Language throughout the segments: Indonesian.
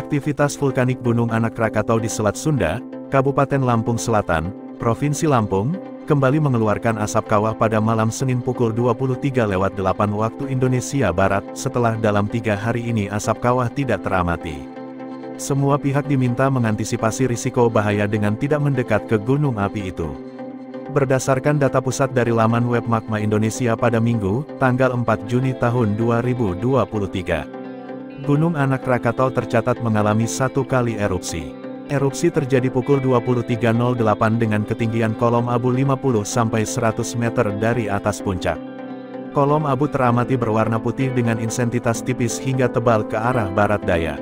Aktivitas vulkanik Gunung Anak Krakatau di Selat Sunda, Kabupaten Lampung Selatan, Provinsi Lampung, kembali mengeluarkan asap kawah pada malam Senin pukul 23:08 waktu Indonesia Barat, setelah dalam 3 hari ini asap kawah tidak teramati. Semua pihak diminta mengantisipasi risiko bahaya dengan tidak mendekat ke gunung api itu. Berdasarkan data pusat dari laman web Magma Indonesia pada Minggu, tanggal 4 Juni tahun 2023. Gunung Anak Krakatau tercatat mengalami 1 kali erupsi. Erupsi terjadi pukul 23:08 dengan ketinggian kolom abu 50-100 meter dari atas puncak. Kolom abu teramati berwarna putih dengan intensitas tipis hingga tebal ke arah barat daya.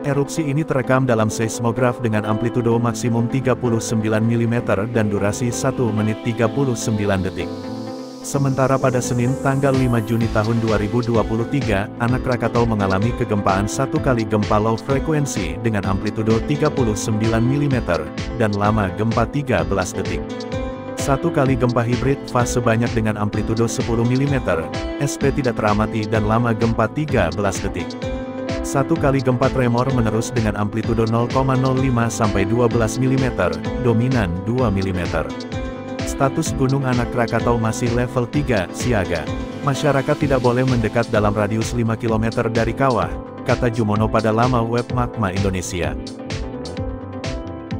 Erupsi ini terekam dalam seismograf dengan amplitudo maksimum 39 mm dan durasi 1 menit 39 detik. Sementara pada Senin tanggal 5 Juni tahun 2023, Anak Krakatau mengalami kegempaan 1 kali gempa low frekuensi dengan amplitudo 39 mm, dan lama gempa 13 detik. 1 kali gempa hibrid fase banyak dengan amplitudo 10 mm, SP tidak teramati dan lama gempa 13 detik. 1 kali gempa tremor menerus dengan amplitudo 0,05-12 mm, dominan 2 mm. Status Gunung Anak Krakatau masih level 3, siaga. Masyarakat tidak boleh mendekat dalam radius 5 km dari kawah, kata Jumono pada laman web Magma Indonesia.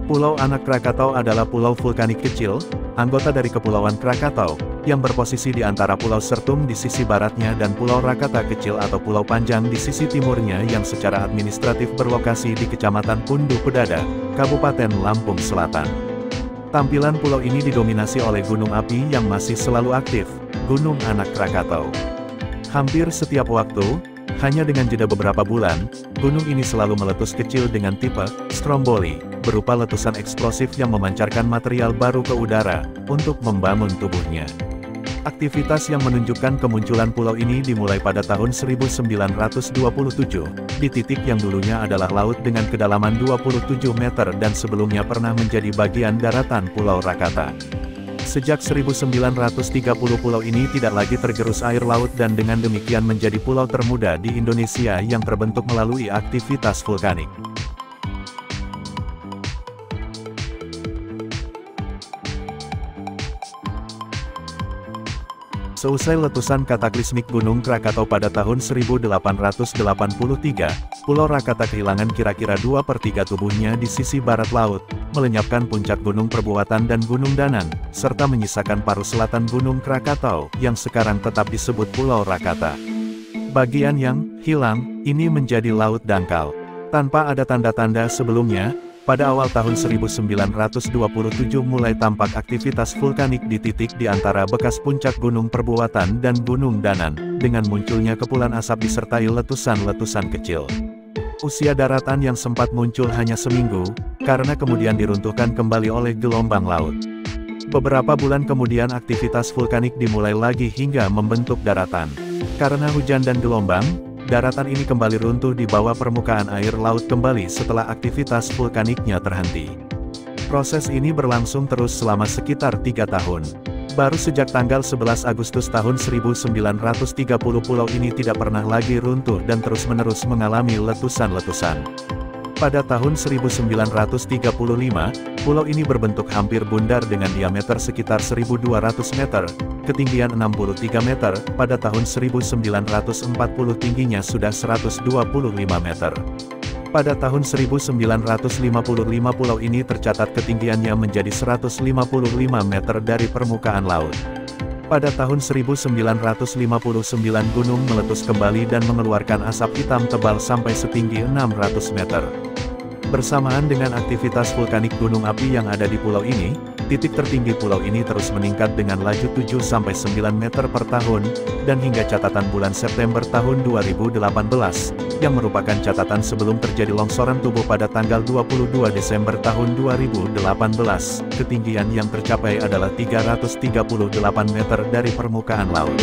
Pulau Anak Krakatau adalah pulau vulkanik kecil, anggota dari Kepulauan Krakatau, yang berposisi di antara Pulau Sertung di sisi baratnya dan Pulau Rakata Kecil atau Pulau Panjang di sisi timurnya yang secara administratif berlokasi di Kecamatan Punduh Pedada, Kabupaten Lampung Selatan. Tampilan pulau ini didominasi oleh gunung api yang masih selalu aktif, Gunung Anak Krakatau. Hampir setiap waktu, hanya dengan jeda beberapa bulan, gunung ini selalu meletus kecil dengan tipe stromboli, berupa letusan eksplosif yang memancarkan material baru ke udara, untuk membangun tubuhnya. Aktivitas yang menunjukkan kemunculan pulau ini dimulai pada tahun 1927, di titik yang dulunya adalah laut dengan kedalaman 27 meter dan sebelumnya pernah menjadi bagian daratan Pulau Rakata. Sejak 1930 pulau ini tidak lagi tergerus air laut dan dengan demikian menjadi pulau termuda di Indonesia yang terbentuk melalui aktivitas vulkanik. Seusai letusan kataklismik Gunung Krakatau pada tahun 1883, Pulau Rakata kehilangan kira-kira 2/3 tubuhnya di sisi barat laut, melenyapkan puncak Gunung Perbuatan dan Gunung Danan, serta menyisakan paruh selatan Gunung Krakatau, yang sekarang tetap disebut Pulau Rakata. Bagian yang hilang, ini menjadi laut dangkal. Tanpa ada tanda-tanda sebelumnya, pada awal tahun 1927 mulai tampak aktivitas vulkanik di titik di antara bekas puncak Gunung Perbuatan dan Gunung Danan, dengan munculnya kepulan asap disertai letusan-letusan kecil. Usia daratan yang sempat muncul hanya seminggu, karena kemudian diruntuhkan kembali oleh gelombang laut. Beberapa bulan kemudian aktivitas vulkanik dimulai lagi hingga membentuk daratan. Karena hujan dan gelombang, daratan ini kembali runtuh di bawah permukaan air laut kembali setelah aktivitas vulkaniknya terhenti. Proses ini berlangsung terus selama sekitar 3 tahun. Baru sejak tanggal 11 Agustus tahun 1930 pulau ini tidak pernah lagi runtuh dan terus-menerus mengalami letusan-letusan. Pada tahun 1935, pulau ini berbentuk hampir bundar dengan diameter sekitar 1.200 meter, ketinggian 63 meter, pada tahun 1940 tingginya sudah 125 meter. Pada tahun 1955 pulau ini tercatat ketinggiannya menjadi 155 meter dari permukaan laut. Pada tahun 1959 gunung meletus kembali dan mengeluarkan asap hitam tebal sampai setinggi 600 meter. Bersamaan dengan aktivitas vulkanik gunung api yang ada di pulau ini, titik tertinggi pulau ini terus meningkat dengan laju 7-9 meter per tahun, dan hingga catatan bulan September tahun 2018, yang merupakan catatan sebelum terjadi longsoran tubuh pada tanggal 22 Desember tahun 2018, ketinggian yang tercapai adalah 338 meter dari permukaan laut.